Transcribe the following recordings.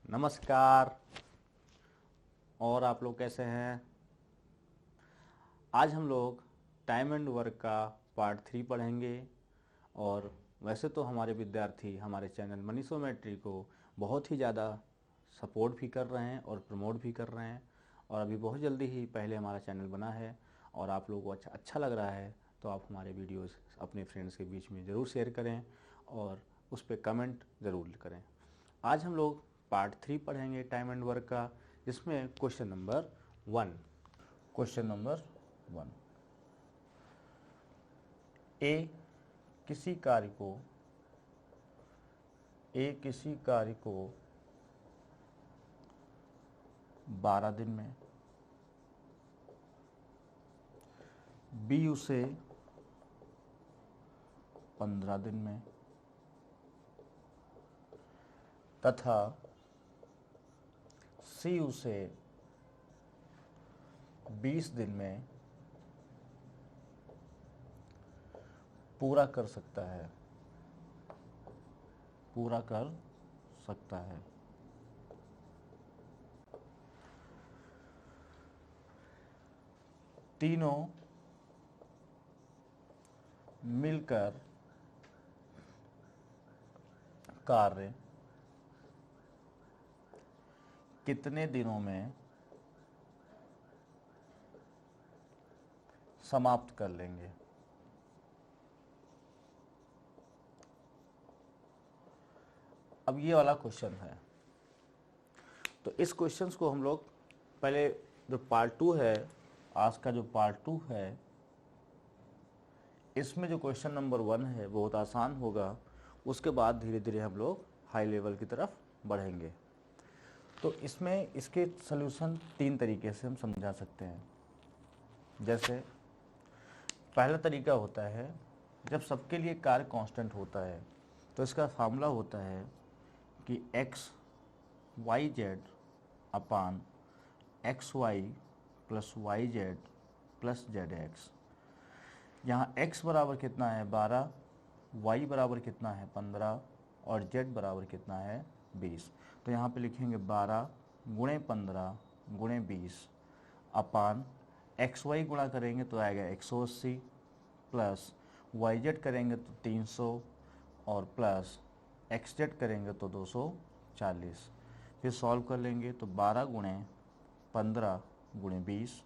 नमस्कार। और आप लोग कैसे हैं? आज हम लोग टाइम एंड वर्क का पार्ट 3 पढ़ेंगे। और वैसे तो हमारे विद्यार्थी हमारे चैनल मनीषोमेट्री को बहुत ही ज़्यादा सपोर्ट भी कर रहे हैं और प्रमोट भी कर रहे हैं। और अभी बहुत जल्दी ही पहले हमारा चैनल बना है और आप लोगों को अच्छा लग रहा है तो आप हमारे वीडियोस अपने फ्रेंड्स के बीच में ज़रूर शेयर करें और उस पर कमेंट ज़रूर करें। आज हम लोग पार्ट 3 पढ़ेंगे टाइम एंड वर्क का, जिसमें क्वेश्चन नंबर 1। क्वेश्चन नंबर 1, ए किसी कार्य को 12 दिन में, बी उसे 15 दिन में तथा सी उसे 20 दिन में पूरा कर सकता है। तीनों मिलकर कार्य कितने दिनों में समाप्त कर लेंगे? अब ये वाला क्वेश्चन है, तो इस क्वेश्चन को हम लोग पहले जो पार्ट 2 है, आज का जो पार्ट 2 है, इसमें जो क्वेश्चन नंबर 1 है वो बहुत आसान होगा। उसके बाद धीरे धीरे हम लोग हाई लेवल की तरफ बढ़ेंगे। तो इसमें इसके सलूशन 3 तरीके से हम समझा सकते हैं। जैसे पहला तरीका होता है, जब सबके लिए कार्य कांस्टेंट होता है तो इसका फार्मूला होता है कि x y z upon x y plus y z plus z x. यहाँ x बराबर कितना है 12, y बराबर कितना है 15 और z बराबर कितना है 20। तो यहाँ पे लिखेंगे 12 गुणे 15 गुणे 20 अपान एक्स वाई गुणा करेंगे तो आएगा 180 प्लस वाई जेड करेंगे तो 300 और प्लस एक्स जेड करेंगे तो 240। फिर सॉल्व कर लेंगे तो 12 गुणे 15 गुणे 20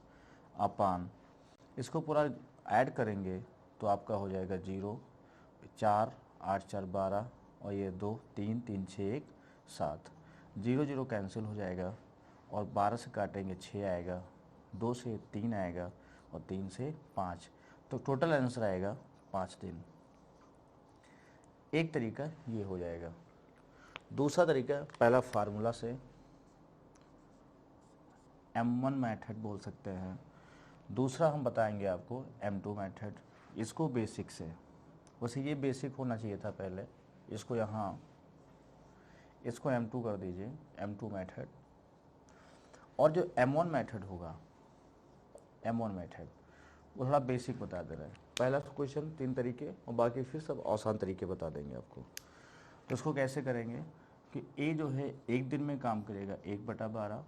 अपान इसको पूरा ऐड करेंगे तो आपका हो जाएगा 0, 4 8 4 12 और ये 2 3 3 6 1 7, 0 0 कैंसिल हो जाएगा और 12 से काटेंगे 6 आएगा, 2 से 3 आएगा और 3 से 5। तो टोटल आंसर आएगा 5 दिन। एक तरीका ये हो जाएगा। दूसरा तरीका, पहला फार्मूला से M1 मेथड बोल सकते हैं। दूसरा हम बताएंगे आपको M2 मेथड। इसको बेसिक से, वैसे ये बेसिक होना चाहिए था पहले, इसको यहाँ इसको M2 कर दीजिए, M2 मेथड। और जो M1 मेथड होगा, M1 मेथड वो थोड़ा बेसिक बता दे रहा है। पहला क्वेश्चन 3 तरीके और बाकी फिर सब आसान तरीके बता देंगे आपको। तो उसको कैसे करेंगे कि A जो है 1 दिन में काम करेगा 1/12,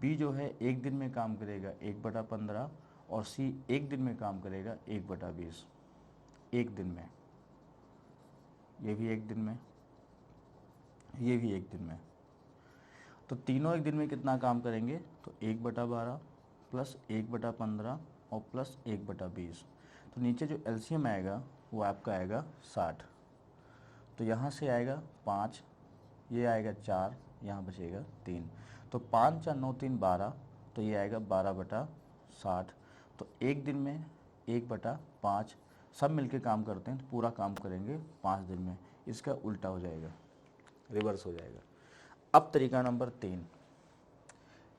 B जो है 1 दिन में काम करेगा 1/15 और C 1 दिन में काम करेगा 1/20। 1 दिन में, ये भी 1 दिन में, ये भी 1 दिन में। तो तीनों 1 दिन में कितना काम करेंगे? तो 1/12 प्लस 1/15 और प्लस 1/20। तो नीचे जो एलसीएम आएगा वो आपका आएगा 60। तो यहाँ से आएगा 5, ये आएगा 4, यहाँ बचेगा 3। तो 5 4 9 3 12, तो ये आएगा 12/60। तो 1 दिन में 1/5, सब मिलके काम करते हैं तो पूरा काम करेंगे 5 दिन में। इसका उल्टा हो जाएगा, रिवर्स हो जाएगा। अब तरीका नंबर 3,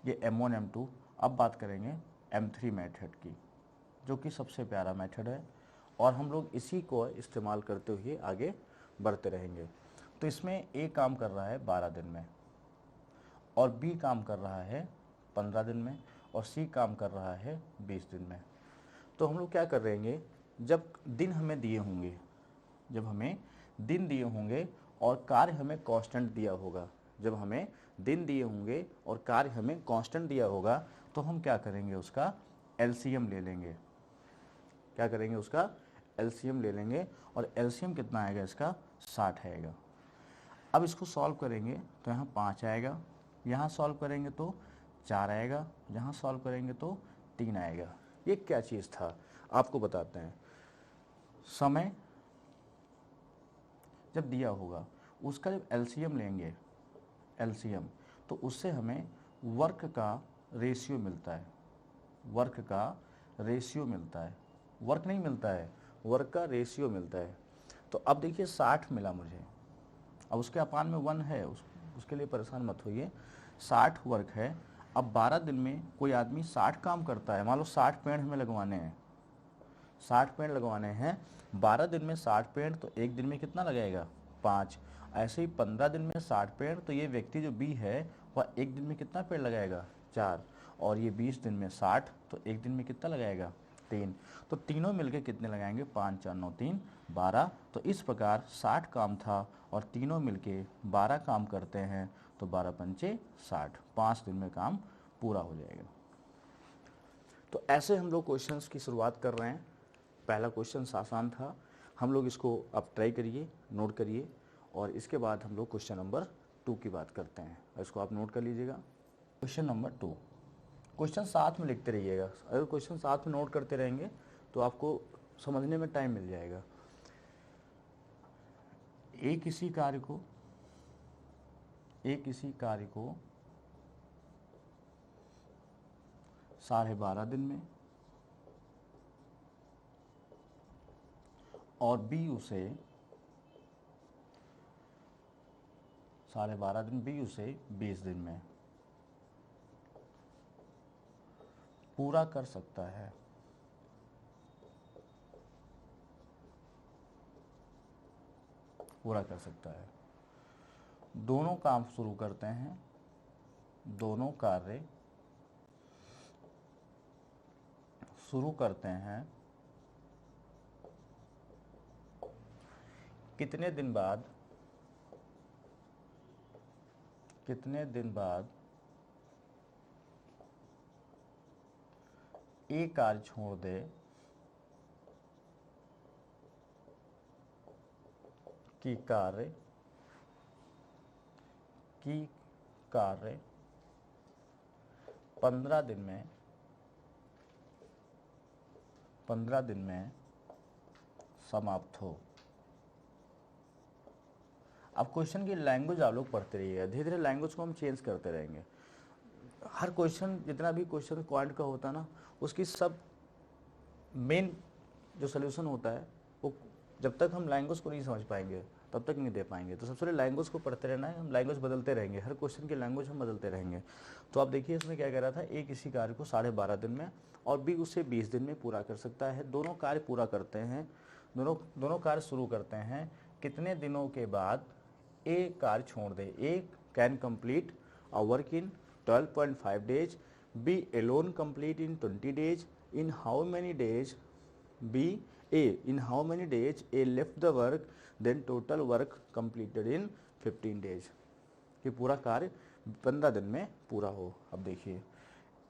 ये M1 M2। अब बात करेंगे M3 मेथड की, जो कि सबसे प्यारा मेथड है और हम लोग इसी को इस्तेमाल करते हुए आगे बढ़ते रहेंगे। तो इसमें A काम कर रहा है 12 दिन में और B काम कर रहा है 15 दिन में और C काम कर रहा है 20 दिन में। तो हम लोग क्या कर रहेंगे, जब दिन हमें दिए होंगे और कार्य हमें कांस्टेंट दिया होगा, जब हमें दिन दिए होंगे और कार्य हमें कांस्टेंट दिया होगा तो हम क्या करेंगे, उसका एलसीएम ले लेंगे। क्या करेंगे, उसका एलसीएम ले लेंगे और एलसीएम कितना आएगा इसका, 60 आएगा। अब इसको सॉल्व करेंगे तो यहाँ 5 आएगा, यहाँ सॉल्व करेंगे तो 4 आएगा, यहाँ सॉल्व करेंगे तो 3 आएगा। ये क्या चीज़ था आपको बताते हैं। समय जब दिया होगा उसका जब एलसीएम लेंगे, एलसीएम, तो उससे हमें वर्क का रेशियो मिलता है, वर्क का रेशियो मिलता है, वर्क नहीं मिलता है, वर्क का रेशियो मिलता है। तो अब देखिए 60 मिला मुझे, अब उसके अपान में 1 है, उसके लिए परेशान मत होइए। 60 वर्क है। अब 12 दिन में कोई आदमी 60 काम करता है, मान लो 60 पेड़ हमें लगवाने हैं, 60 पेड़ लगवाने हैं 12 दिन में 60 पेड़, तो एक दिन में कितना लगेगा, 5। ऐसे ही 15 दिन में 60 पेड़, तो ये व्यक्ति जो बी है वह एक दिन में कितना पेड़ लगाएगा, 4। और ये 20 दिन में 60, तो एक दिन में कितना लगाएगा, 3। तो तीनों मिलके कितने लगाएंगे, 5 4 9 3 12। तो इस प्रकार 60 काम था और तीनों मिलके 12 काम करते हैं, तो 12 पंचे 60, 5 दिन में काम पूरा हो जाएगा। तो ऐसे हम लोग क्वेश्चंस की शुरुआत कर रहे हैं। पहला क्वेश्चन आसान था, हम लोग इसको अब ट्राई करिए, नोट करिए, और इसके बाद हम लोग क्वेश्चन नंबर 2 की बात करते हैं। इसको आप नोट कर लीजिएगा। क्वेश्चन नंबर 2, क्वेश्चन साथ में लिखते रहिएगा। अगर क्वेश्चन साथ में नोट करते रहेंगे तो आपको समझने में टाइम मिल जाएगा। एक किसी कार्य को 12.5 दिन में और बी उसे 12.5 दिन, बी उसे 20 दिन में पूरा कर सकता है। पूरा कर सकता है। दोनों काम शुरू करते हैं, दोनों कार्य शुरू करते हैं कितने दिन बाद एक कार्य छोड़ दे कि कार्य 15 दिन में समाप्त हो। अब क्वेश्चन की लैंग्वेज आप लोग पढ़ते रहिएगा, धीरे धीरे लैंग्वेज को हम चेंज करते रहेंगे। हर क्वेश्चन, जितना भी क्वेश्चन क्वांट का होता है ना, उसकी सब मेन जो सोल्यूशन होता है वो जब तक हम लैंग्वेज को नहीं समझ पाएंगे तब तक नहीं दे पाएंगे। तो सबसे पहले लैंग्वेज को पढ़ते रहना है, हम लैंग्वेज बदलते रहेंगे, हर क्वेश्चन की लैंग्वेज हम बदलते रहेंगे। तो आप देखिए इसमें क्या कह रहा था, ए किसी कार्य को 12.5 दिन में और बी उसे 20 दिन में पूरा कर सकता है। दोनों कार्य पूरा करते हैं, दोनों कार्य शुरू करते हैं कितने दिनों के बाद ए कार्य छोड़ दे। A can complete a work in 12.5 days, B alone complete in 20 days, in how many days in how many days A left the work, then total work completed in 15 days, कि पूरा कार्य 15 दिन में पूरा हो। अब देखिए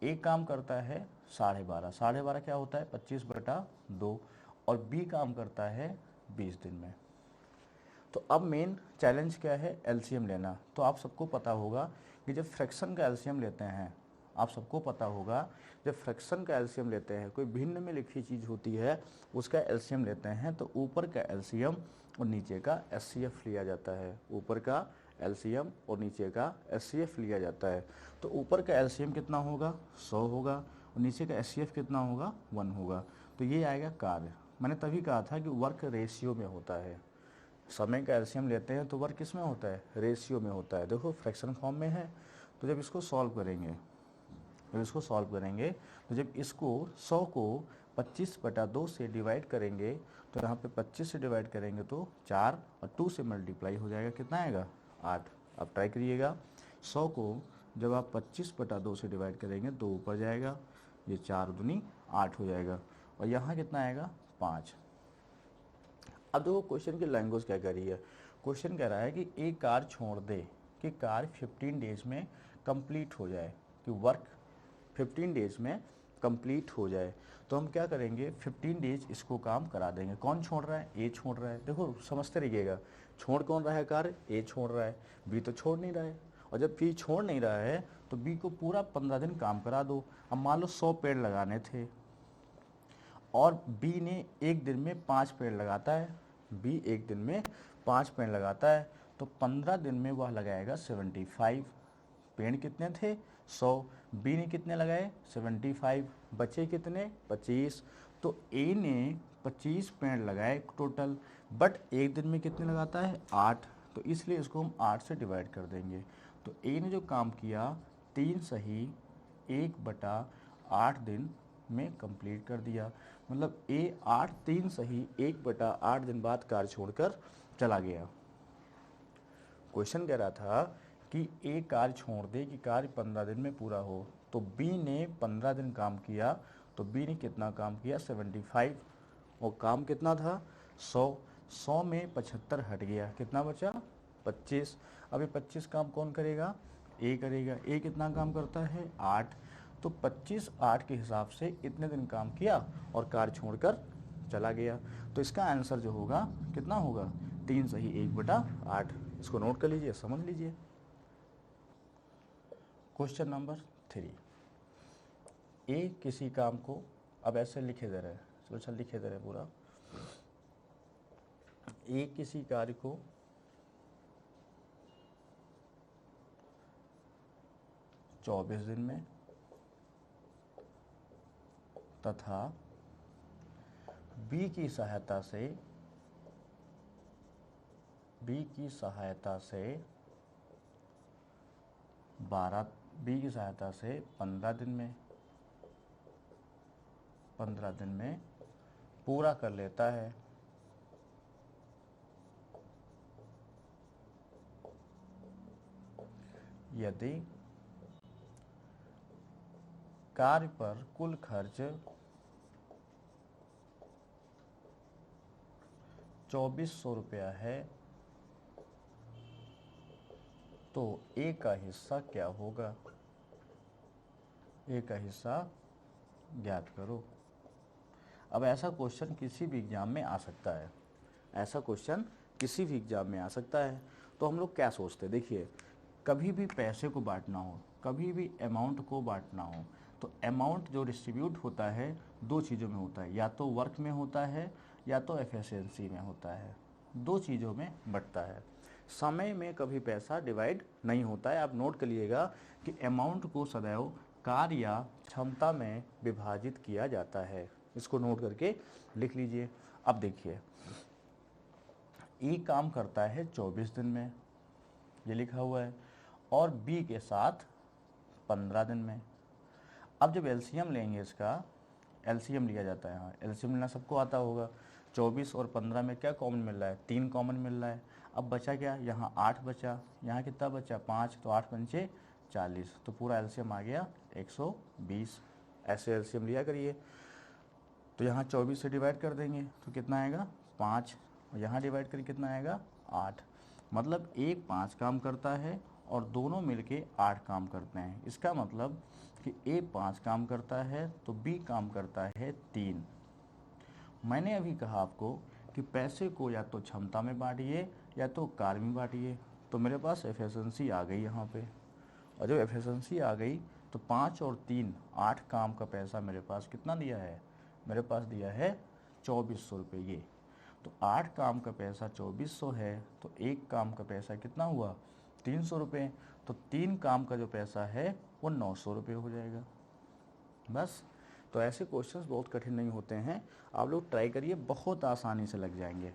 ए काम करता है 12.5, 12.5 क्या होता है 25/2, और बी काम करता है 20 दिन में। तो अब मेन चैलेंज क्या है, एलसीएम लेना। तो आप सबको पता होगा कि जब फ्रैक्शन का एलसीएम लेते हैं, आप सबको पता होगा जब फ्रैक्शन का एलसीएम लेते हैं, कोई भिन्न में लिखी चीज़ होती है उसका एलसीएम लेते हैं, तो ऊपर का एलसीएम और नीचे का एचसीएफ लिया जाता है। ऊपर का एलसीएम और नीचे का एचसीएफ लिया जाता है। तो ऊपर का एलसीएम कितना होगा, 100 होगा, और नीचे का एचसीएफ कितना होगा, 1 होगा। तो ये आएगा कार्य। मैंने तभी कहा था कि वर्क रेशियो में होता है। समय का एलसीएम लेते हैं तो वर्क किस में होता है, रेशियो में होता है। देखो फ्रैक्शन फॉर्म में है, तो जब इसको सॉल्व करेंगे, तो जब इसको 100 को 25/2 से डिवाइड करेंगे, तो यहाँ पे 25 से डिवाइड करेंगे तो 4 और 2 से मल्टीप्लाई हो जाएगा, कितना आएगा 8। अब ट्राई करिएगा, 100 को जब आप 25/2 से डिवाइड करेंगे तो ऊपर जाएगा, ये 4 दूनी 8 हो जाएगा, और यहाँ कितना आएगा 5। अब देखो क्वेश्चन की लैंग्वेज क्या कह रही है, क्वेश्चन कह रहा है कि एक कार्य छोड़ दे कि कार्य 15 डेज में कंप्लीट हो जाए, कि वर्क 15 डेज में कंप्लीट हो जाए। तो हम क्या करेंगे, 15 डेज इसको काम करा देंगे। कौन छोड़ रहा है? ए छोड़ रहा है। देखो समझते रहिएगा, छोड़ कौन रहा है कार्य? ए छोड़ रहा है, बी तो छोड़ नहीं रहा है। और जब बी छोड़ नहीं रहा है तो बी को पूरा 15 दिन काम करा दो। अब मान लो 100 पेड़ लगाने थे और बी ने एक दिन में 5 पेड़ लगाता है, बी एक दिन में 5 पेड़ लगाता है, तो 15 दिन में वह लगाएगा 75। पेड़ कितने थे? 100। बी ने कितने लगाए? 75। बचे कितने? 25। तो ए ने 25 पेड़ लगाए टोटल, बट एक दिन में कितने लगाता है? 8। तो इसलिए इसको हम 8 से डिवाइड कर देंगे। तो ए ने जो काम किया 3 सही 1/8 दिन में कंप्लीट कर दिया। मतलब ए 3 सही 1/8 दिन बाद कार्य छोड़कर चला गया। क्वेश्चन कह रहा था कि ए कार्य छोड़ दे कि कार्य 15 दिन में पूरा हो। तो बी ने 15 दिन काम किया, तो बी ने कितना काम किया? 75। और काम कितना था? 100। 100 में 75 हट गया, कितना बचा? 25। अब ये 25 काम कौन करेगा? ए करेगा। ए कितना काम करता है? 8। तो 25 8 के हिसाब से इतने दिन काम किया और कार्य छोड़कर चला गया। तो इसका आंसर जो होगा कितना होगा? 3 सही 1/8। इसको नोट कर लीजिए, समझ लीजिए। क्वेश्चन नंबर 3, ए किसी काम को, अब ऐसे लिखे दे रहे हैं, चलो लिखे दे रहे हैं पूरा। ए किसी कार्य को 24 दिन में तथा बी की सहायता से 15 दिन में पूरा कर लेता है। यदि कार्य पर कुल खर्च 2400 रुपया है तो ए का हिस्सा क्या होगा? ए का हिस्सा ज्ञात करो। अब ऐसा क्वेश्चन किसी भी एग्जाम में आ सकता है, ऐसा क्वेश्चन किसी भी एग्जाम में आ सकता है। तो हम लोग क्या सोचते हैं, देखिए कभी भी पैसे को बांटना हो, कभी भी अमाउंट को बांटना हो, तो अमाउंट जो डिस्ट्रीब्यूट होता है 2 चीज़ों में होता है, या तो वर्क में होता है या तो एफिशिएंसी में होता है। 2 चीज़ों में बंटता है। समय में कभी पैसा डिवाइड नहीं होता है। आप नोट कर लीजिएगा कि अमाउंट को सदैव कार्य या क्षमता में विभाजित किया जाता है। इसको नोट करके लिख लीजिए। अब देखिए ए काम करता है 24 दिन में, ये लिखा हुआ है, और बी के साथ 15 दिन में। अब जब एलसीएम लेंगे, इसका एलसीएम लिया जाता है, हाँ एलसीएम लेना सबको आता होगा। 24 और 15 में क्या कॉमन मिल रहा है? 3 कॉमन मिल रहा है। अब बचा क्या? यहाँ 8 बचा, यहाँ कितना बचा? 5। तो 8 पंचे 40, तो पूरा एलसीएम आ गया 120। ऐसे एलसीएम लिया करिए। तो यहाँ 24 से डिवाइड कर देंगे तो कितना आएगा? 5। और यहाँ डिवाइड करके कितना आएगा? 8। मतलब एक 5 काम करता है और दोनों मिलके 8 काम करते हैं। इसका मतलब कि ए 5 काम करता है तो बी काम करता है 3। मैंने अभी कहा आपको कि पैसे को या तो क्षमता में बांटिए या तो कार्य में बांटिए। तो मेरे पास एफिशिएंसी आ गई यहाँ पे, और जब एफिशिएंसी आ गई तो 5 और 3 8 काम का पैसा मेरे पास कितना दिया है? मेरे पास दिया है 2400 रुपये। ये तो 8 काम का पैसा 2400 है, तो एक काम का पैसा कितना हुआ? 300 रुपये। तो 3 काम का जो पैसा है वो 900 रुपये हो जाएगा। बस। तो ऐसे क्वेश्चंस बहुत कठिन नहीं होते हैं, आप लोग ट्राई करिए, बहुत आसानी से लग जाएंगे।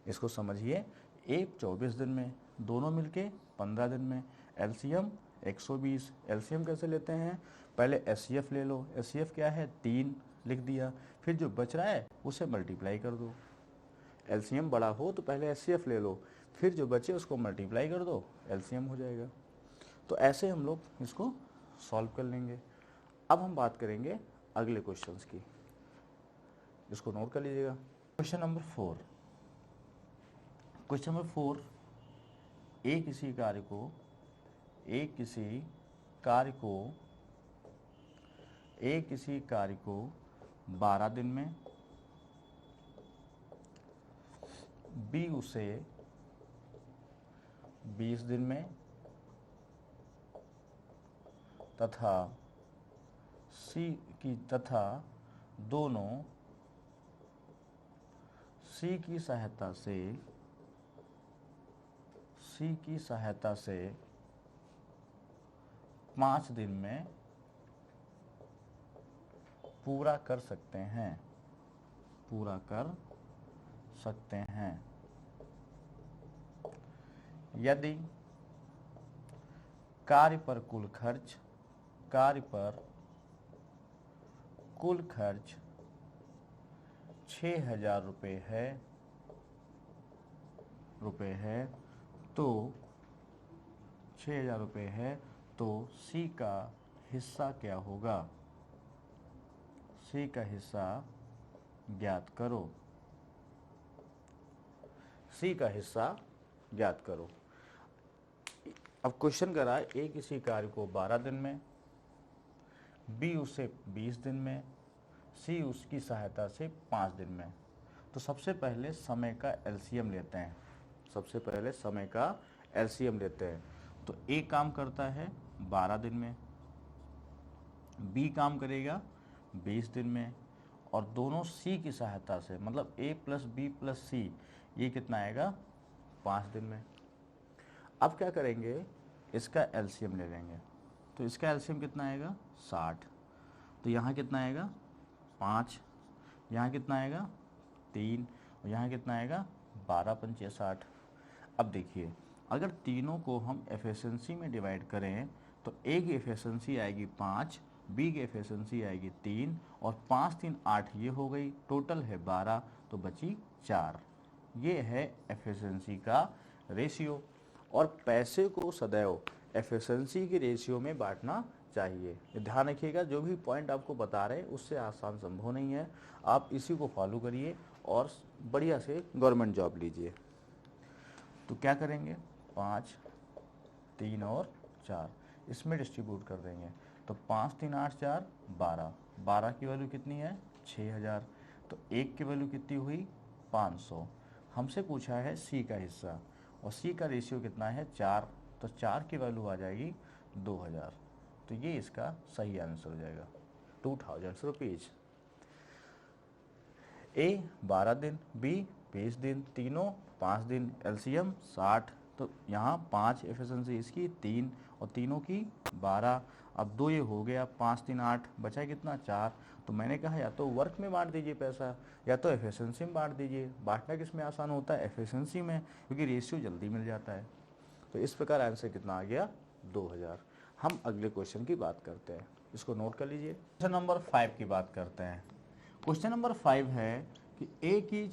इसको समझिए, एक 24 दिन में, दोनों मिलके 15 दिन में, एलसीएम 120। एलसीएम कैसे लेते हैं? पहले एचसीएफ ले लो। एचसीएफ क्या है? 3 लिख दिया, फिर जो बच रहा है उसे मल्टीप्लाई कर दो। एलसीएम बड़ा हो तो पहले एचसीएफ ले लो, फिर जो बचे उसको मल्टीप्लाई कर दो, एलसीएम हो जाएगा। तो ऐसे हम लोग इसको सॉल्व कर लेंगे। अब हम बात करेंगे अगले क्वेश्चंस की, इसको नोट कर लीजिएगा। Question number 4। क्वेश्चन नंबर 4, एक किसी कार्य को एक किसी कार्य को 12 दिन में, बी उसे 20 दिन में तथा दोनों सी की सहायता से 5 दिन में पूरा कर सकते हैं। यदि कार्य पर कुल खर्च 6,000 रुपये है तो 6,000 रुपये है तो सी का हिस्सा क्या होगा? सी का हिस्सा ज्ञात करो। अब क्वेश्चन करा ए किसी कार्य को 12 दिन में, बी उसे 20 दिन में, सी उसकी सहायता से 5 दिन में। तो सबसे पहले समय का एलसीएम लेते हैं। तो ए काम करता है 12 दिन में, बी काम करेगा 20 दिन में, और दोनों सी की सहायता से, मतलब ए प्लस बी प्लस सी, ये कितना आएगा? 5 दिन में। अब क्या करेंगे? इसका एलसीएम ले लेंगे। तो इसका एलसीएम कितना आएगा? 60। तो यहाँ कितना आएगा? 5। यहाँ कितना आएगा? 3। और यहाँ कितना आएगा? 12 पंचे 60। अब देखिए, अगर तीनों को हम एफिशिएंसी में डिवाइड करें तो ए की एफिशिएंसी आएगी 5, बी की एफिशिएंसी आएगी 3, और 5 3 8 ये हो गई, टोटल है 12, तो बची 4। ये है एफिशिएंसी का रेशियो। और पैसे को सदैव एफिशिएंसी के रेशियो में बांटना चाहिए। ध्यान रखिएगा, जो भी पॉइंट आपको बता रहे हैं उससे आसान संभव नहीं है। आप इसी को फॉलो करिए और बढ़िया से गवर्नमेंट जॉब लीजिए। तो क्या करेंगे? 5, 3 और 4 इसमें डिस्ट्रीब्यूट कर देंगे। तो 5 3 8 4 12, 12 की वैल्यू कितनी है? 6,000। तो 1 की वैल्यू कितनी हुई? 500। हमसे पूछा है सी का हिस्सा, और सी का रेशियो कितना है? 4। तो 4 की वैल्यू आ जाएगी 2,000। तो ये इसका सही आंसर हो जाएगा, 2000 रुपीज। ए 12 दिन, बी 20 दिन, तीनों 5 दिन, एलसीएम 60। तो यहाँ 5 एफिशिएंसी इसकी, 3 और तीनों की 12। अब 2 ये हो गया, 5 3 8, बचा कितना? 4। तो मैंने कहा या तो वर्क में बांट दीजिए पैसा, या तो एफिशिएंसी में बांट दीजिए। बांटना किस में आसान होता है? एफिशिएंसी में, क्योंकि रेशियो जल्दी मिल जाता है। तो इस प्रकार आंसर कितना आ गया? 2000। हम अगले क्वेश्चन की बात करते हैं, इसको नोट कर लीजिए। क्वेश्चन नंबर 5 की बात करते हैं। क्वेश्चन नंबर 5 है कि ए की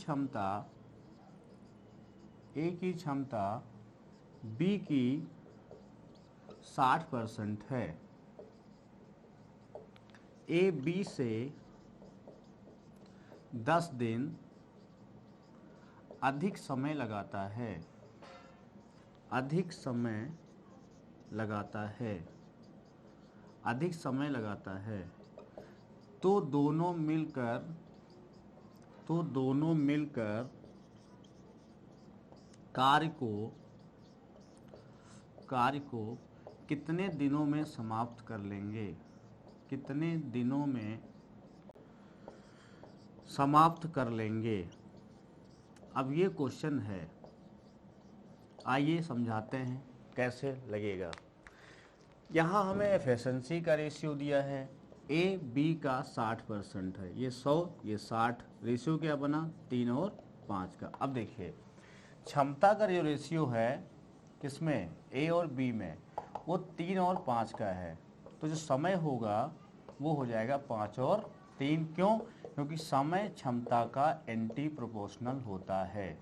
क्षमता बी की 60% है। ए बी से 10 दिन अधिक समय लगाता है, तो दोनों मिलकर कार्य को कितने दिनों में समाप्त कर लेंगे? अब ये क्वेश्चन है, आइए समझाते हैं कैसे लगेगा। यहाँ हमें एफिशिएंसी का रेशियो दिया है, ए बी का 60% है, ये 100 ये 60, रेशियो क्या बना? 3 और 5 का। अब देखिए, क्षमता का जो रेशियो है किसमें? ए और बी में, वो 3 और 5 का है। तो जो समय होगा वो हो जाएगा 5 और 3। क्यों? क्योंकि समय क्षमता का एंटी प्रोपोर्शनल होता है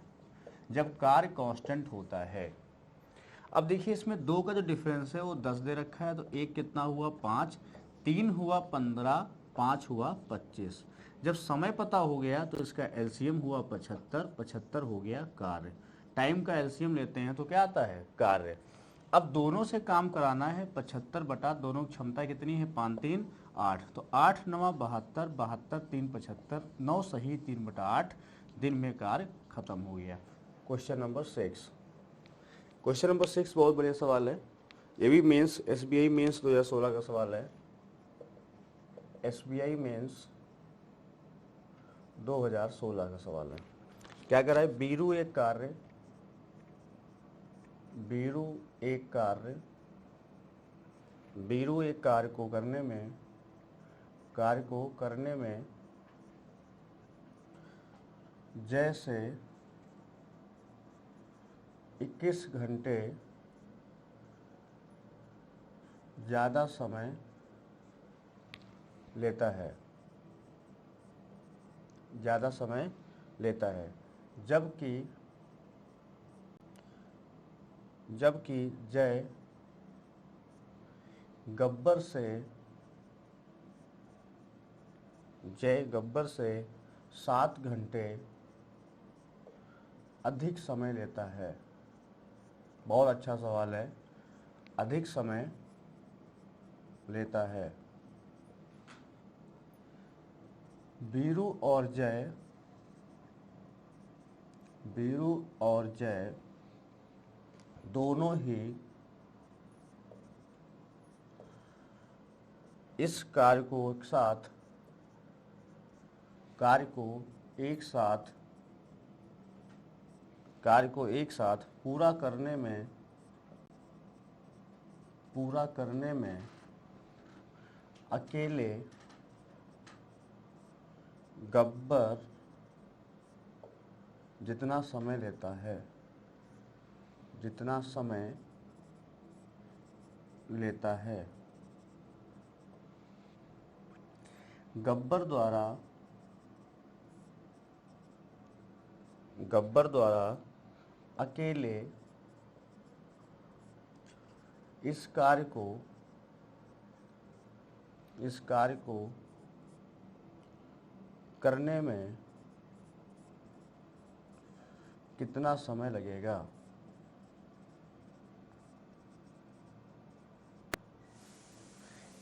जब कार्य कांस्टेंट होता है। अब देखिए, इसमें 2 का जो डिफरेंस है वो 10 दे रखा है। तो एक कितना हुआ? 5, 3 हुआ 15, 5 हुआ 25। जब समय पता हो गया तो इसका एलसीएम हुआ 75, 75 हो गया कार्य। टाइम का एलसीएम लेते हैं तो क्या आता है, कार्य। अब दोनों से काम कराना है, 75 बटा दोनों की क्षमता कितनी है, 5 3 8, तो 8 9 72, 72 3 75, 9 सही 3 बटा 8 दिन में कार्य खत्म हो गया। Question number 6। क्वेश्चन नंबर 6 बहुत बढ़िया सवाल है, ये भी मेंस एसबीआई मेंस 2016 का सवाल है। एसबीआई मेंस 2016 का सवाल है। क्या कर रहा है, बीरू एक कार्य, बीरू एक कार्य, बीरू एक कार्य को करने में, कार्य को करने में जैसे 21 घंटे ज़्यादा समय लेता है, ज़्यादा समय लेता है, जबकि जय गब्बर से 7 घंटे अधिक समय लेता है। बहुत अच्छा सवाल है, अधिक समय लेता है। बीरू और जय दोनों ही इस कार्य को एक साथ पूरा करने में अकेले गब्बर जितना समय लेता है, गब्बर द्वारा अकेले इस कार्य को करने में कितना समय लगेगा।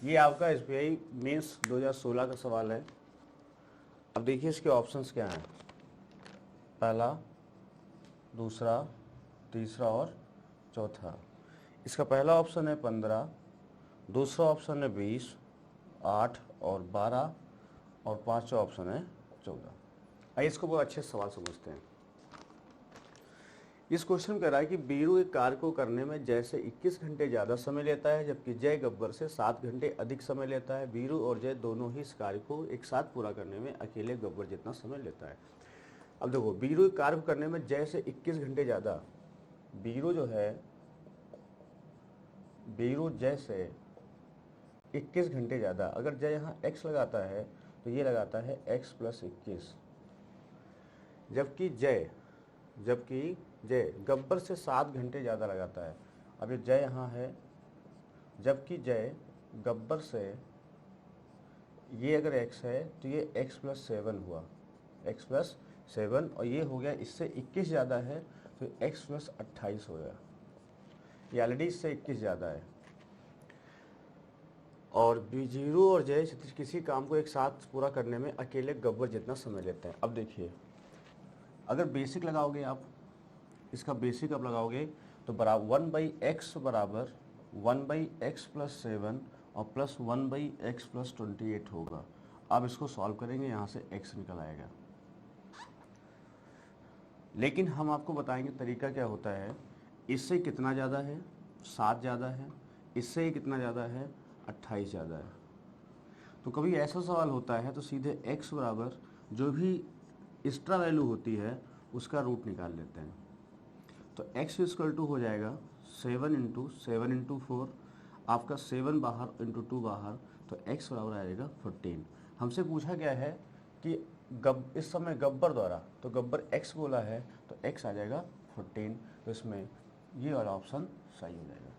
ये आपका एसबीआई मेंस 2016 का सवाल है। अब देखिए इसके ऑप्शंस क्या हैं, पहला, दूसरा, तीसरा और चौथा। इसका पहला ऑप्शन है 15, दूसरा ऑप्शन है 20, 8 और 12 और पांचवा ऑप्शन है 14। आइए इसको बहुत अच्छे सवाल समझते हैं। इस क्वेश्चन कह रहा है कि बीरू एक कार्य को करने में जैसे 21 घंटे ज़्यादा समय लेता है, जबकि जय गब्बर से 7 घंटे अधिक समय लेता है। बीरू और जय दोनों ही इस कार्य को एक साथ पूरा करने में अकेले गब्बर जितना समय लेता है। अब देखो, बीरू एक कार्य को करने में जय से 21 घंटे ज़्यादा, बीरू जो है, बीरू जय से 21 घंटे ज़्यादा, अगर जय यहाँ x लगाता है तो ये लगाता है x + 21, जबकि जय गब्बर से 7 घंटे ज़्यादा लगाता है। अब ये जय यहाँ है, जबकि जय गब्बर से, ये अगर x है तो ये x + 7 हुआ, x + 7, और ये हो गया इससे 21 ज़्यादा है तो x + 28 हो गया। ये ऑलरेडी इससे 21 ज़्यादा है। और बीरू और जय किसी काम को एक साथ पूरा करने में अकेले गब्बर जितना समय लेते हैं। अब देखिए, अगर बेसिक लगाओगे आप, इसका बेसिक आप लगाओगे तो बराबर 1/x बराबर 1/x + 7 और प्लस 1/x + 28 होगा। अब इसको सॉल्व करेंगे, यहाँ से x निकल आएगा। लेकिन हम आपको बताएंगे तरीका क्या होता है। इससे कितना ज़्यादा है, 7 ज़्यादा है, इससे ही कितना ज़्यादा है, 28 ज़्यादा है। तो कभी ऐसा सवाल होता है तो सीधे x बराबर जो भी एक्स्ट्रा वैल्यू होती है उसका रूट निकाल लेते हैं। तो x = हो जाएगा 7 × 7 × 4, आपका 7 बाहर × 2 बाहर, तो x बराबर आएगा 14। हमसे पूछा गया है कि इस समय गब्बर द्वारा, तो गब्बर x बोला है तो x आ जाएगा 14, तो इसमें ये वाला ऑप्शन सही हो जाएगा।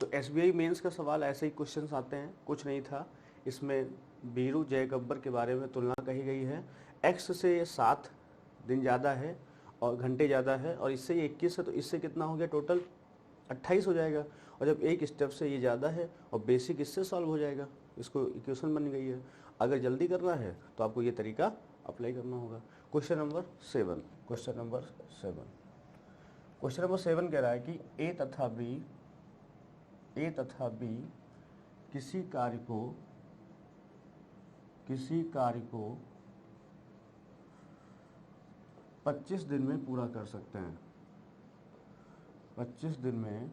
तो एसबीआई मेंस का सवाल ऐसे ही क्वेश्चंस आते हैं, कुछ नहीं था इसमें। बीरू जय गब्बर के बारे में तुलना कही गई है, x से ये 7 दिन ज़्यादा है और घंटे ज़्यादा है, और इससे ये 21 है, तो इससे कितना हो गया टोटल 28 हो जाएगा। और जब एक स्टेप से ये ज़्यादा है और बेसिक इससे सॉल्व हो जाएगा, इसको इक्वेशन बन गई है। अगर जल्दी करना है तो आपको ये तरीका अप्लाई करना होगा। क्वेश्चन नंबर 7, क्वेश्चन नंबर 7 कह रहा है कि ए तथा बी किसी कार्य को 25 दिन में पूरा कर सकते हैं। 25 दिन में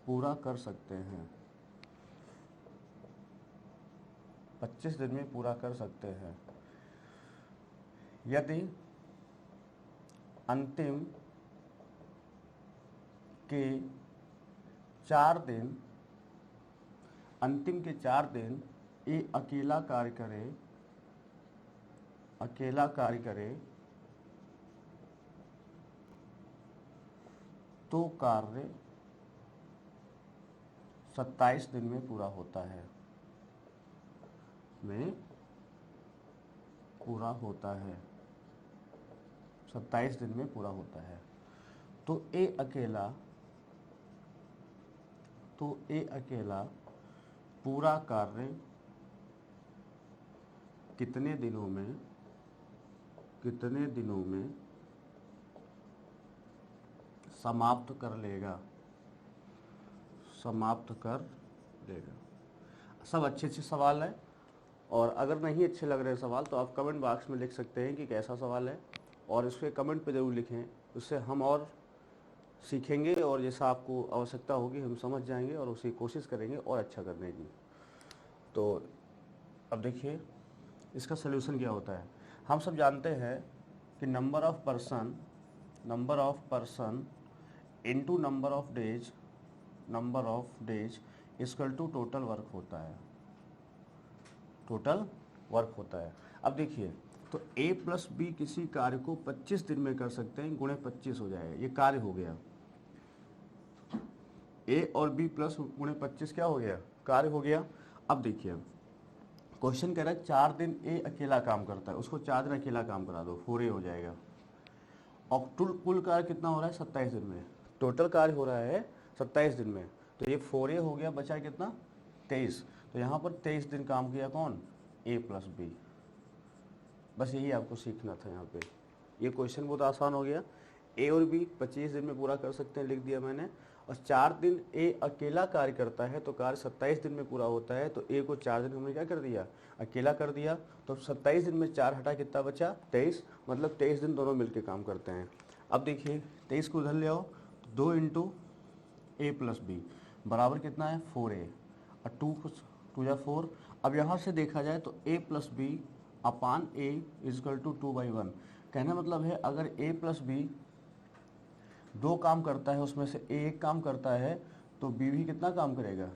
पूरा कर सकते हैं। 25 दिन में पूरा कर सकते हैं यदि अंतिम के 4 दिन ये अकेला कार्य करे तो कार्य 27 दिन में पूरा होता है। 27 दिन में पूरा होता है। तो ए अकेला पूरा कार्य कितने दिनों में समाप्त कर लेगा। सब अच्छे सवाल है, और अगर नहीं अच्छे लग रहे सवाल तो आप कमेंट बॉक्स में लिख सकते हैं कि कैसा सवाल है, और इसके कमेंट पे ज़रूर लिखें। उससे हम और सीखेंगे, और जैसा आपको आवश्यकता होगी हम समझ जाएंगे और उसी कोशिश करेंगे और अच्छा करने की। तो अब देखिए इसका सलूशन क्या होता है। हम सब जानते हैं कि number of person into number of days equal to total work होता है। अब देखिए, तो a प्लस बी किसी कार्य को 25 दिन में कर सकते हैं, गुणे 25 हो जाएगा, ये कार्य हो गया। a और b प्लस गुणे 25 क्या हो गया, कार्य हो गया। अब देखिए क्वेश्चन कह रहा है 4 दिन a अकेला काम करता है, उसको 4 दिन अकेला काम करा दो, 4a हो जाएगा। और कुल कार्य कितना हो रहा है 27 दिन में, टोटल कार्य हो रहा है 27 दिन में। तो ये 4a हो गया, बचा कितना 23। तो यहाँ पर 23 दिन काम किया कौन, a प्लस बी। बस यही आपको सीखना था यहाँ पे। ये क्वेश्चन बहुत आसान हो गया। ए और बी 25 दिन में पूरा कर सकते हैं, लिख दिया मैंने। और 4 दिन ए अकेला कार्य करता है तो कार्य 27 दिन में पूरा होता है। तो ए को 4 दिन हमने क्या कर दिया, अकेला कर दिया। तो 27 दिन में 4 हटा कितना बचा 23, मतलब 23 दिन दोनों मिलकर काम करते हैं। अब देखिए 23 को उधर ले आओ, 2 इंटू ए प्लस बी बराबर कितना है 4a, और 2 या 4। अब यहाँ से देखा जाए तो a plus B upon a equal to 2/1। कहना मतलब है अगर a प्लस बी 2 काम करता है, उसमें से a 1 काम करता है, तो b भी कितना काम करेगा,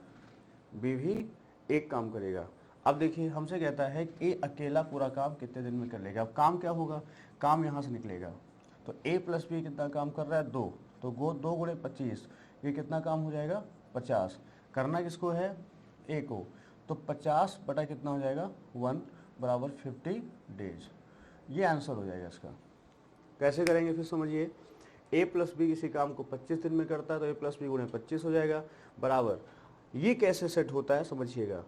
b भी 1 काम करेगा। अब देखिए हमसे कहता है कि a अकेला पूरा काम कितने दिन में कर लेगा। अब काम क्या होगा, काम यहाँ से निकलेगा। तो a प्लस बी कितना काम कर रहा है 2, तो 2 गुणे 25, ये कितना काम हो जाएगा 50। करना किसको है, a को। तो 50 बटा कितना हो जाएगा 1 बराबर 50 डेज। ये आंसर हो जाएगा इसका। कैसे करेंगे फिर समझिए, a प्लस बी किसी काम को 25 दिन में करता है तो a प्लस बी गुणे 25 हो जाएगा बराबर। ये कैसे सेट होता है समझिएगा,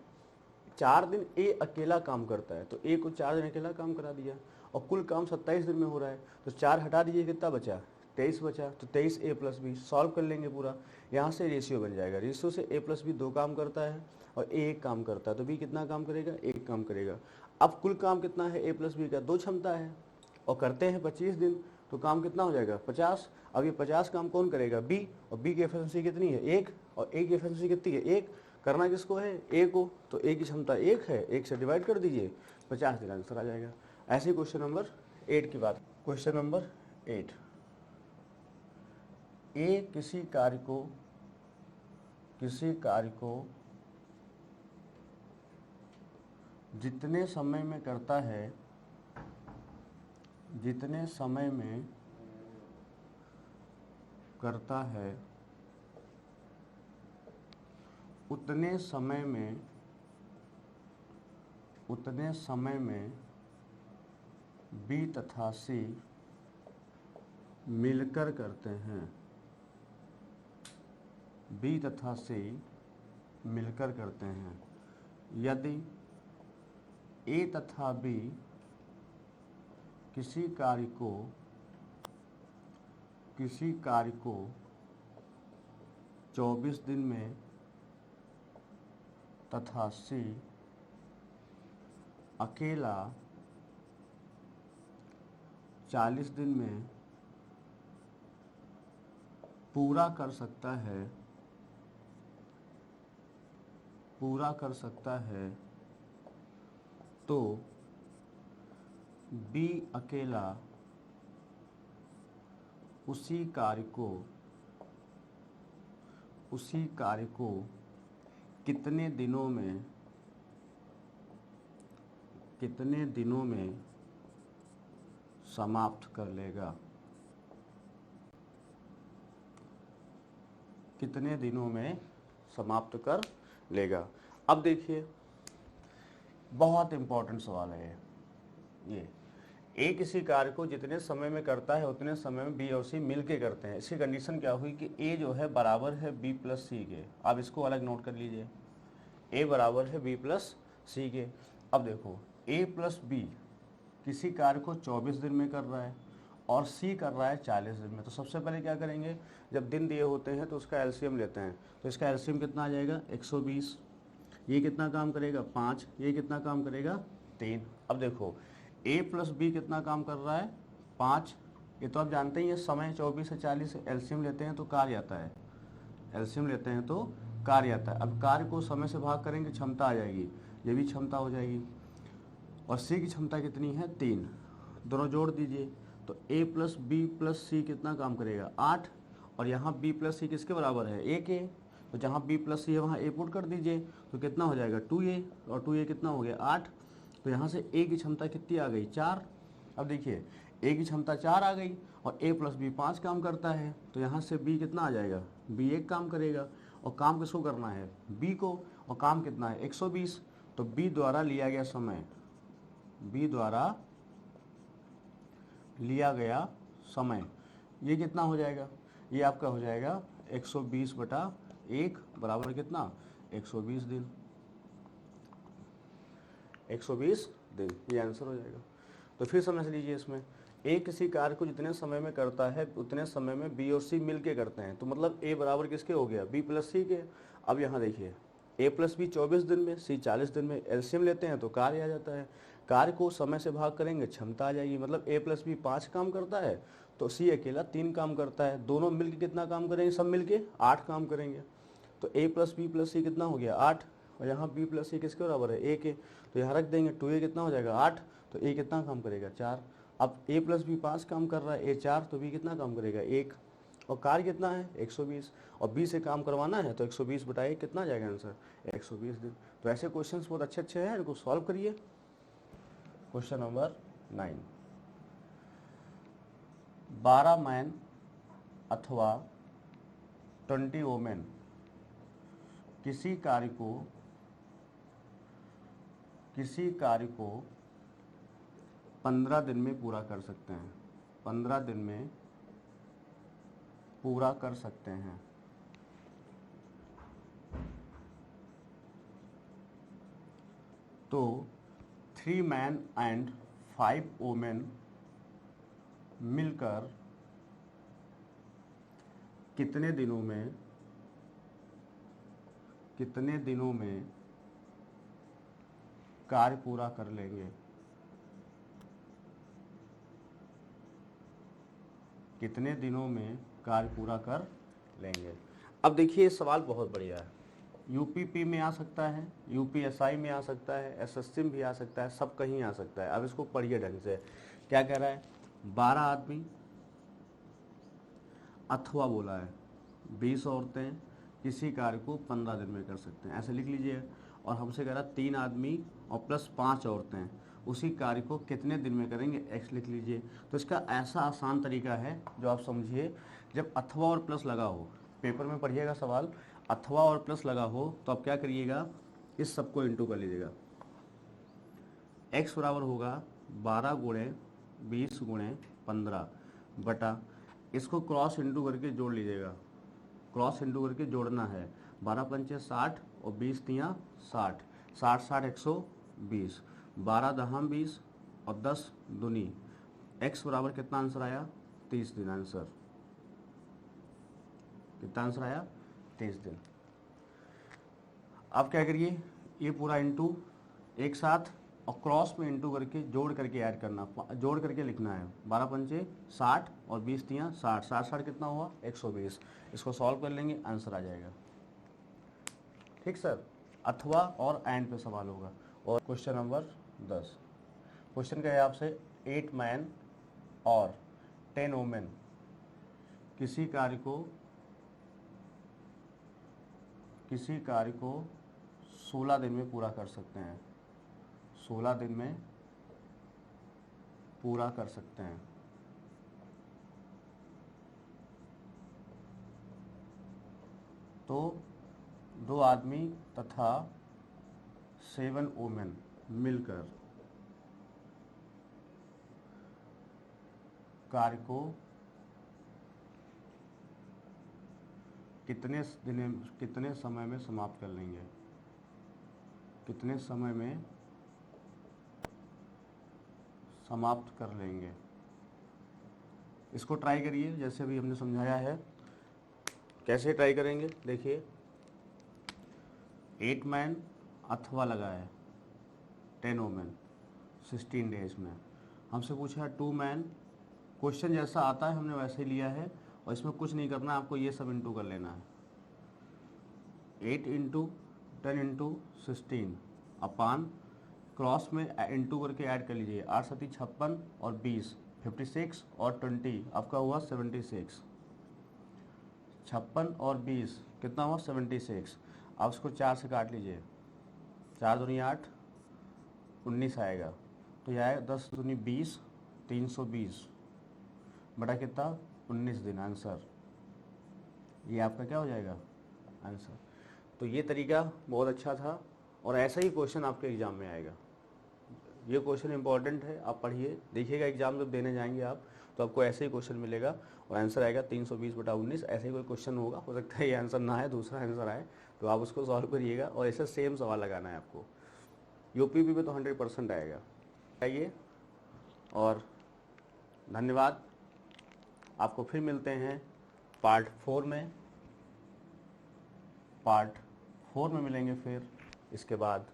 4 दिन a अकेला काम करता है तो a को 4 दिन अकेला काम करा दिया, और कुल काम 27 दिन में हो रहा है। तो 4 हटा दीजिए, कितना बचा 23 बचा। तो 23 a प्लस बी सॉल्व कर लेंगे पूरा, यहाँ से रेशियो बन जाएगा। रेशियो से a प्लस बी 2 काम करता है और a 1 काम करता है, तो b कितना काम करेगा 1 काम करेगा। अब कुल काम कितना है a प्लस बी का 2 क्षमता है, और करते हैं 25 दिन, तो काम कितना हो जाएगा 50। अब ये 50 काम कौन करेगा b, और b की एफिशिएंसी कितनी है 1, और a की एफिशिएंसी कितनी है 1। करना किसको है a को, तो a की क्षमता 1 है, 1 से डिवाइड कर दीजिए, 50 दिन आंसर आ जाएगा। ऐसे क्वेश्चन नंबर 8 की बात। क्वेश्चन नंबर 8, a किसी कार्य को जितने समय में करता है उतने समय में b तथा c मिलकर करते हैं, बी तथा सी मिलकर करते हैं। यदि ए तथा बी किसी कार्य को 24 दिन में तथा सी अकेला 40 दिन में पूरा कर सकता है तो बी अकेला उसी कार्य को कितने दिनों में समाप्त कर लेगा, कितने दिनों में समाप्त कर लेगा। अब देखिए बहुत इंपॉर्टेंट सवाल है ये। ए किसी कार्य को जितने समय में करता है उतने समय में बी और सी मिलके करते हैं। इसकी कंडीशन क्या हुई कि ए जो है बराबर है बी प्लस सी के। आप इसको अलग नोट कर लीजिए, ए बराबर है बी प्लस सी के। अब देखो ए प्लस बी किसी कार्य को 24 दिन में कर रहा है और सी कर रहा है 40 दिन में। तो सबसे पहले क्या करेंगे, जब दिन दिए होते हैं तो उसका एलसीएम लेते हैं। तो इसका एलसीएम कितना आ जाएगा 120। ये कितना काम करेगा 5, ये कितना काम करेगा 3। अब देखो ए प्लस बी कितना काम कर रहा है 5। ये तो आप जानते ही हैं समय 24 से 40 एलसीएम लेते हैं तो कार्य आता है, एलसीएम लेते हैं तो कार्य आता है। अब कार्य को समय से भाग करेंगे क्षमता आ जाएगी, ये भी क्षमता हो जाएगी। और सी की क्षमता कितनी है 3, दोनों जोड़ दीजिए तो ए प्लस बी प्लस सी कितना काम करेगा 8। और यहाँ बी प्लस सी किसके बराबर है 1 ए। तो जहाँ बी प्लस सी है वहाँ ए पुट कर दीजिए तो कितना हो जाएगा 2a। और 2a कितना हो गया 8। तो यहाँ से ए की क्षमता कितनी आ गई 4। अब देखिए ए की क्षमता 4 आ गई और ए प्लस बी 5 काम करता है। तो यहाँ से बी कितना आ जाएगा, बी 1 काम करेगा। और काम किसको करना है बी को, और काम कितना है 120। तो बी द्वारा लिया गया समय, बी द्वारा लिया गया समय ये कितना हो जाएगा, ये आपका हो जाएगा 120/1 बराबर कितना 120 दिन। 120 दिन ये आंसर हो जाएगा। तो फिर समझ लीजिए इसमें ए किसी कार्य को जितने समय में करता है उतने समय में बी और सी मिलके करते हैं। तो मतलब ए बराबर किसके हो गया बी प्लस सी के। अब यहाँ देखिए ए प्लस बी 24 दिन में, सी 40 दिन में, एलसीएम लेते हैं तो कार्य आ जाता है। कार्य को समय से भाग करेंगे क्षमता आ जाएगी। मतलब ए प्लस बी 5 काम करता है तो सी अकेला 3 काम करता है। दोनों मिलके कितना काम करेंगे, सब मिलके 8 काम करेंगे। तो ए प्लस बी प्लस सी कितना हो गया 8। और यहाँ बी प्लस सी किसके बराबर है 1 के। तो यहाँ रख देंगे 2a कितना हो जाएगा 8। तो ए कितना काम करेगा 4। अब ए प्लस बी 5 काम कर रहा है, ए 4, तो बी कितना काम करेगा 1। और कार्य कितना है 120 और बी से काम करवाना है तो 120/1 कितना आ जाएगा आंसर 120 दिन। तो ऐसे क्वेश्चंस बहुत अच्छे अच्छे हैं, इनको सॉल्व करिए। क्वेश्चन नंबर 9, 12 मैन अथवा 20 वोमेन किसी कार्य को 15 दिन में पूरा कर सकते हैं, 15 दिन में पूरा कर सकते हैं। तो 3 मैन एंड 5 वोमेन मिलकर कितने दिनों में कार्य पूरा कर लेंगे, कितने दिनों में कार्य पूरा कर लेंगे। अब देखिए सवाल बहुत बढ़िया है, यूपीपी में आ सकता है, यूपीएसआई में आ सकता है, एसएससी में भी आ सकता है, सब कहीं आ सकता है। अब इसको पढ़िए ढंग से। क्या कह रहा है 12 आदमी अथवा बोला है 20 औरतें किसी कार्य को 15 दिन में कर सकते हैं, ऐसे लिख लीजिए। और हमसे कह रहा 3 आदमी और प्लस 5 औरतें उसी कार्य को कितने दिन में करेंगे, एक्स लिख लीजिए। तो इसका ऐसा आसान तरीका है जो आप समझिए, जब अथवा और प्लस लगा हो, पेपर में पढ़िएगा सवाल, अथवा और प्लस लगा हो तो आप क्या करिएगा, इस सबको इंटू कर लीजिएगा। एक्स बराबर होगा 12 × 20 × 15 बटा इसको क्रॉस इंटू करके जोड़ लीजिएगा, क्रॉस इंटू करके जोड़ना है। 12 पंचे 60 और 20 तियाँ 60, 60 60 120, 12 दहाम 20 और 10 दूनी, x बराबर कितना आंसर आया? 30 दिन आंसर। कितना आंसर आया? 30 दिन। अब क्या करिए, ये पूरा इंटू एक साथ और क्रॉस में इंटू करके जोड़ करके ऐड करना, जोड़ करके लिखना है। 12 पंचे 60 और 20 तियाँ 60, 60 60 कितना हुआ? 120। इसको सॉल्व कर लेंगे, आंसर आ जाएगा। ठीक सर, अथवा और एंड पे सवाल होगा। और क्वेश्चन नंबर 10, क्वेश्चन क्या है आपसे, 8 मैन और 10 वुमेन किसी कार्य को 16 दिन में पूरा कर सकते हैं, 16 दिन में पूरा कर सकते हैं। तो 2 आदमी तथा 7 वुमेन मिलकर कार्य को कितने समय में समाप्त कर लेंगे? कितने समय में समाप्त कर लेंगे? इसको ट्राई करिए, जैसे भी हमने समझाया है। कैसे ट्राई करेंगे? देखिए, 8 मैन अथवा लगा है, 10 वुमेन 16 डेज में। हमसे पूछा है 2 मैन, क्वेश्चन जैसा आता है हमने वैसे ही लिया है, और इसमें कुछ नहीं करना, आपको ये सब इंटू कर लेना है। 8 इंटू 10 इंटू 16 अपान क्रॉस में इंटू करके ऐड कर लीजिए। 8 सती 56 और 20 56 और 20 आपका हुआ 76। 56 और 20 कितना हुआ? 76। आप उसको 4 से काट लीजिए, 4 दूनी 8, 19 आएगा। तो यह आएगा 10 दूनी 20, 320 बटा कितना? 19 दिन आंसर। ये आपका क्या हो जाएगा? आंसर। तो ये तरीका बहुत अच्छा था, और ऐसा ही क्वेश्चन आपके एग्जाम में आएगा। ये क्वेश्चन इंपॉर्टेंट है, आप पढ़िए, देखिएगा एग्जाम जब देने जाएंगे आप, तो आपको ऐसे ही क्वेश्चन मिलेगा और आंसर आएगा 320 बटा 19। ऐसे ही कोई क्वेश्चन होगा, हो सकता है ये आंसर ना आए, दूसरा आंसर आए, तो आप उसको सॉल्व करिएगा और ऐसे सेम सवाल लगाना है आपको। यूपीपी में तो 100% आएगा। आइए, और धन्यवाद। आपको फिर मिलते हैं पार्ट 4 में। पार्ट 4 में मिलेंगे फिर इसके बाद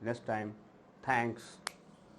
नेक्स्ट टाइम। थैंक्स।